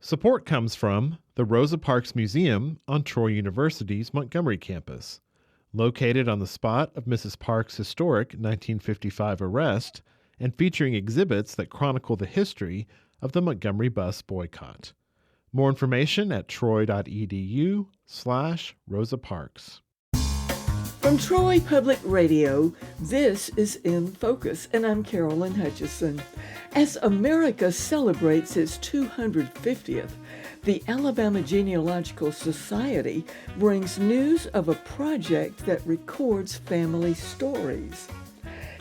Support comes from the Rosa Parks Museum on Troy University's Montgomery campus. Located on the spot of Mrs. Parks' historic 1955 arrest and featuring exhibits that chronicle the history of the Montgomery bus boycott. More information at troy.edu/Rosa Parks. From Troy Public Radio, this is In Focus, and I'm Carolyn Hutchison. As America celebrates its 250th, the Alabama Genealogical Society brings news of a project that records family stories.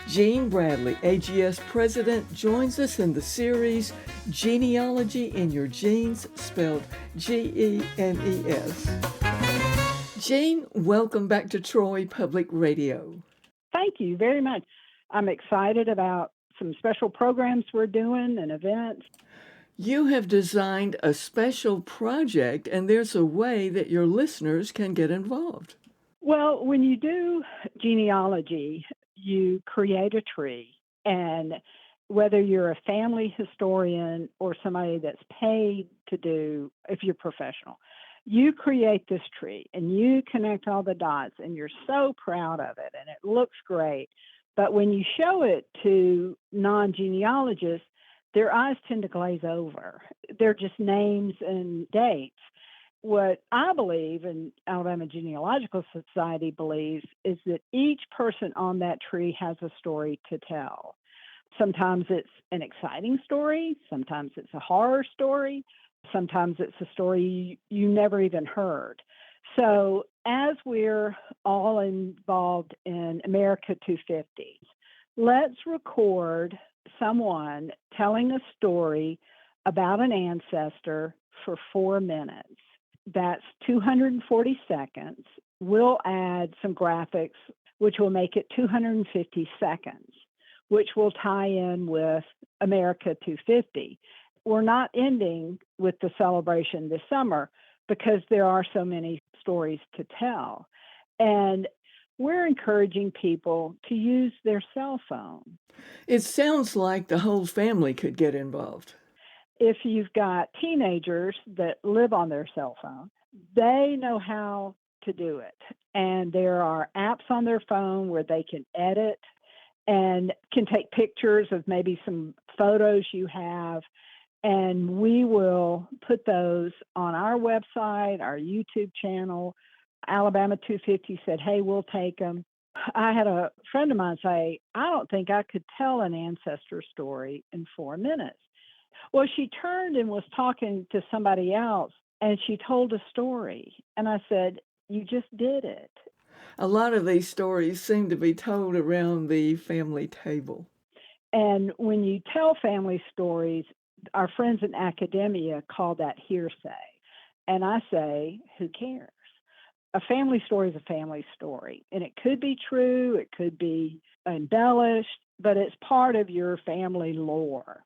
Gene Bradley, AGS President, joins us in the series Genealogy in Your Genes, spelled Genes. Gene, welcome back to Troy Public Radio. Thank you very much. I'm excited about some special programs we're doing and events. You have designed a special project, and there's a way that your listeners can get involved. Well, when you do genealogy, you create a tree, and whether you're a family historian or somebody that's paid to do, if you're professional, you create this tree and you connect all the dots and you're so proud of it and it looks great. But when you show it to non-genealogists, their eyes tend to glaze over. They're just names and dates. What I believe, and Alabama Genealogical Society believes, is that each person on that tree has a story to tell. Sometimes it's an exciting story. Sometimes it's a horror story. Sometimes it's a story you never even heard. So as we're all involved in America 250, let's record someone telling a story about an ancestor for 4 minutes. That's 240 seconds. We'll add some graphics, which will make it 250 seconds, which will tie in with America 250. We're not ending with the celebration this summer because there are so many stories to tell. And we're encouraging people to use their cell phone. It sounds like the whole family could get involved. If you've got teenagers that live on their cell phone, they know how to do it. And there are apps on their phone where they can edit and can take pictures of maybe some photos you have. And we will put those on our website, our YouTube channel. Alabama 250 said, hey, we'll take them. I had a friend of mine say, I don't think I could tell an ancestor story in 4 minutes. Well, she turned and was talking to somebody else, and she told a story. And I said, you just did it. A lot of these stories seem to be told around the family table. And when you tell family stories, our friends in academia call that hearsay. And I say, who cares? A family story is a family story. And it could be true, it could be embellished, but it's part of your family lore.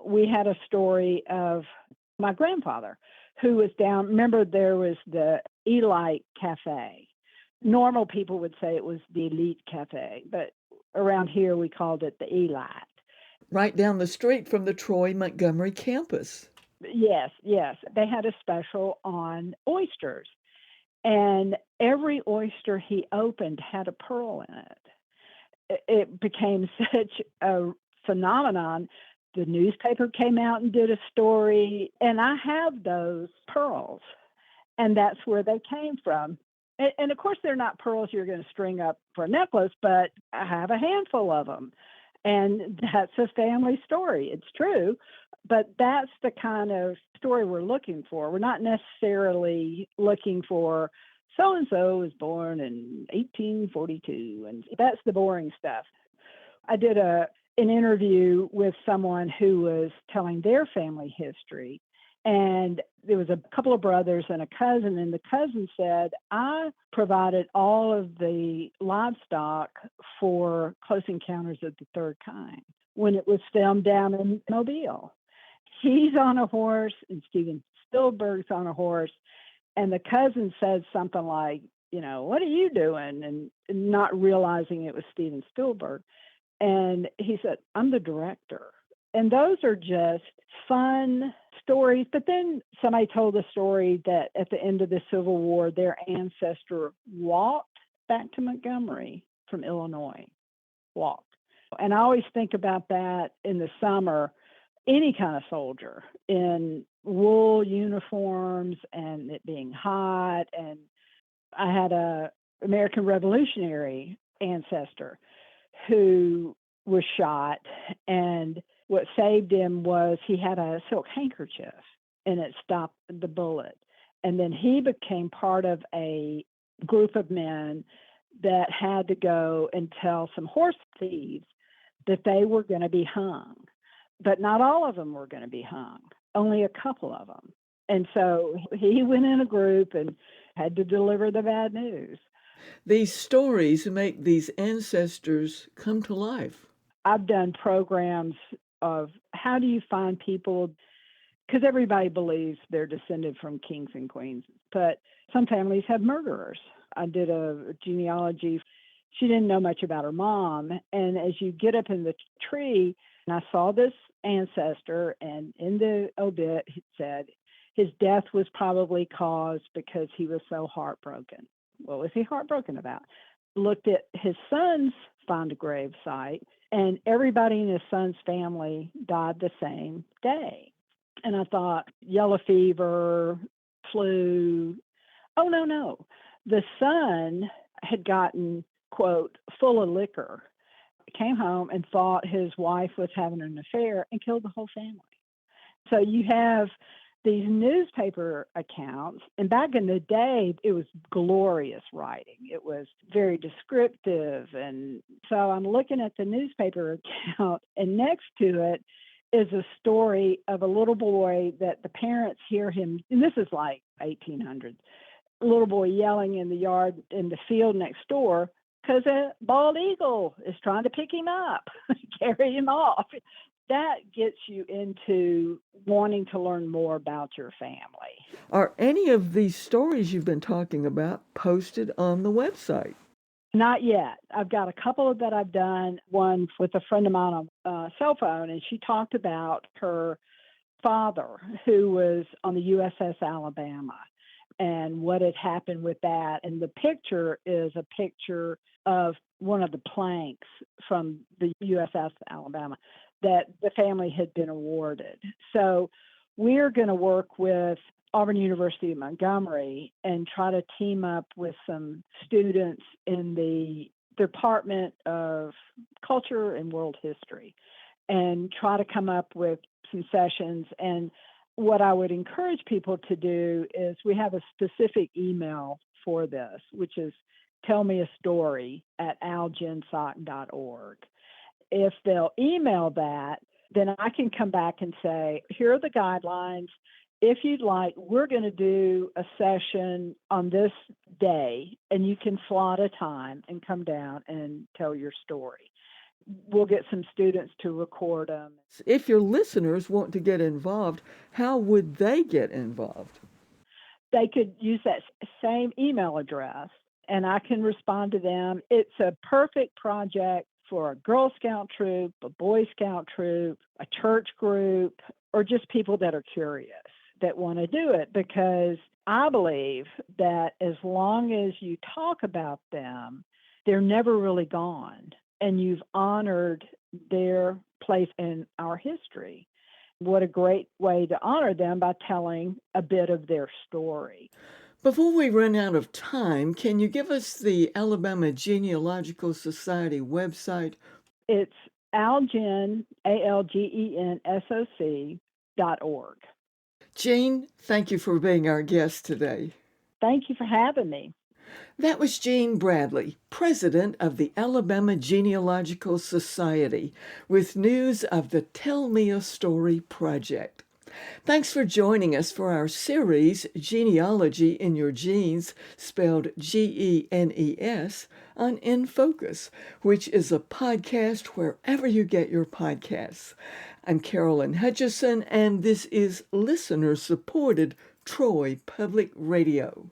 We had a story of my grandfather who was down. Remember, there was the Elite Cafe. Normal people would say it was the Elite Cafe, but around here we called it the Elite. Right down the street from the Troy Montgomery campus. Yes. They had a special on oysters. And every oyster he opened had a pearl in it. It became such a phenomenon. The newspaper came out and did a story, and I have those pearls, and that's where they came from. And of course, they're not pearls you're going to string up for a necklace, but I have a handful of them. And that's a family story. It's true, but that's the kind of story we're looking for. We're not necessarily looking for so-and-so was born in 1842, and that's the boring stuff. I did an interview with someone who was telling their family history, and there was a couple of brothers and a cousin, and the cousin said, I provided all of the livestock for Close Encounters of the Third Kind when it was filmed down in Mobile. He's on a horse, and Steven Spielberg's on a horse, and the cousin said something like, what are you doing? And not realizing it was Steven Spielberg. And he said, I'm the director. And those are just fun stories. But then somebody told the story that at the end of the Civil War, their ancestor walked back to Montgomery from Illinois, walked. And I always think about that in the summer, any kind of soldier in wool uniforms and it being hot. And I had a American Revolutionary ancestor who was shot, and what saved him was he had a silk handkerchief and it stopped the bullet. And then he became part of a group of men that had to go and tell some horse thieves that they were going to be hung. But not all of them were going to be hung, only a couple of them. And so he went in a group and had to deliver the bad news. These stories make these ancestors come to life. I've done programs of how do you find people, because everybody believes they're descended from kings and queens, but some families have murderers. I did a genealogy. She didn't know much about her mom. And as you get up in the tree, and I saw this ancestor, and in the obit, it said his death was probably caused because he was so heartbroken. What was he heartbroken about? Looked at his son's find a grave site, and everybody in his son's family died the same day. And I thought, yellow fever, flu. Oh, no. The son had gotten, quote, full of liquor, came home and thought his wife was having an affair and killed the whole family. So you have these newspaper accounts, and back in the day, it was glorious writing. It was very descriptive. And so I'm looking at the newspaper account, and next to it is a story of a little boy that the parents hear him, and this is like 1800s, a little boy yelling in the yard in the field next door because a bald eagle is trying to pick him up, carry him off. That gets you into wanting to learn more about your family. Are any of these stories you've been talking about posted on the website? Not yet. I've got a couple that I've done, one with a friend of mine on a cell phone, and she talked about her father who was on the USS Alabama and what had happened with that. And the picture is a picture of one of the planks from the USS Alabama that the family had been awarded. So we're going to work with Auburn University of Montgomery and try to team up with some students in the Department of Culture and World History and try to come up with some sessions. And what I would encourage people to do is we have a specific email for this, which is tellmeastory@algensoc.org. If they'll email that, then I can come back and say, here are the guidelines. If you'd like, we're going to do a session on this day, and you can slot a time and come down and tell your story. We'll get some students to record them. If your listeners want to get involved, how would they get involved? They could use that same email address, and I can respond to them. It's a perfect project for a Girl Scout troop, a Boy Scout troop, a church group, or just people that are curious that want to do it, because I believe that as long as you talk about them, they're never really gone, and you've honored their place in our history. What a great way to honor them by telling a bit of their story. Before we run out of time, can you give us the Alabama Genealogical Society website? It's algen, ALGENSOC.org. Jean, thank you for being our guest today. Thank you for having me. That was Jean Bradley, president of the Alabama Genealogical Society, with news of the Tell Me a Story project. Thanks for joining us for our series, Genealogy in Your Genes, spelled Genes, on In Focus, which is a podcast wherever you get your podcasts. I'm Carolyn Hutchison, and this is listener-supported Troy Public Radio.